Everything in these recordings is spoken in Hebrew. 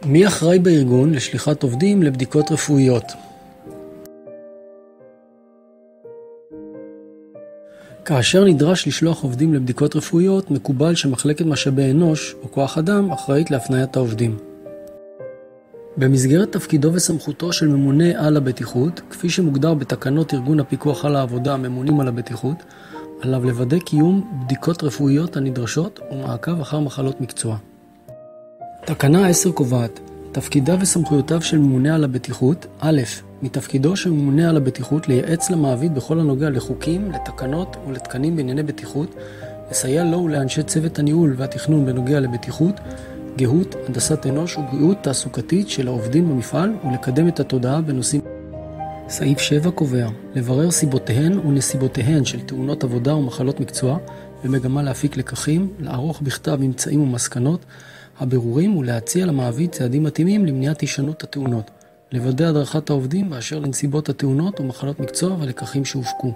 מי אחראי בארגון לשליחת עובדים לבדיקות רפואיות? כאשר נדרש לשלוח עובדים לבדיקות רפואיות, מקובל שמחלקת משאבי אנוש או כוח אדם אחראית להפניית העובדים. במסגרת תפקידו וסמכותו של ממונה על הבטיחות, כפי שמוגדר בתקנות ארגון הפיקוח על העבודה הממונים על הבטיחות, עליו לוודא קיום בדיקות רפואיות הנדרשות ומעקב אחר מחלות מקצוע. תקנה 10 קובעת, תפקידיו וסמכויותיו של ממונה על הבטיחות, א', מתפקידו של ממונה על הבטיחות לייעץ למעביד בכל הנוגע לחוקים, לתקנות ולתקנים בענייני בטיחות, לסייע לו ולאנשי צוות הניהול והתכנון בנוגע לבטיחות, גהות, הנדסת אנוש ובריאות תעסוקתית של העובדים במפעל ולקדם את התודעה בנושאים. סעיף 7 קובע, לברר סיבותיהן ונסיבותיהן של תאונות עבודה ומחלות מקצוע, במגמה להפיק לקחים, לערוך בכתב ממצאים ומסקנות, הבירורים ולהציע למעביד צעדים מתאימים למניעת הישנות התאונות, לוודא הדרכת העובדים באשר לנסיבות התאונות ומחלות מקצוע ולקחים שהופקו.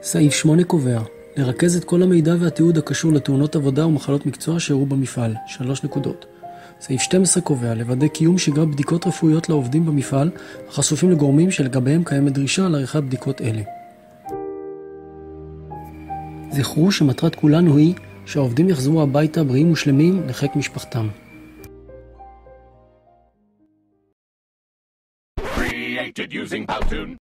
סעיף 8 קובע, לרכז את כל המידע והתיעוד הקשור לתאונות עבודה ומחלות מקצוע שאירעו במפעל, 3 נקודות. סעיף 12 קובע, לוודא קיום שגרת בדיקות רפואיות לעובדים במפעל, החשופים לגורמים שלגביהם קיימת דרישה לעריכת בדיקות אלה. זכרו שמטרת כולנו היא שהעובדים יחזרו הביתה בריאים ושלמים לחיק משפחתם. Created using Powtoon.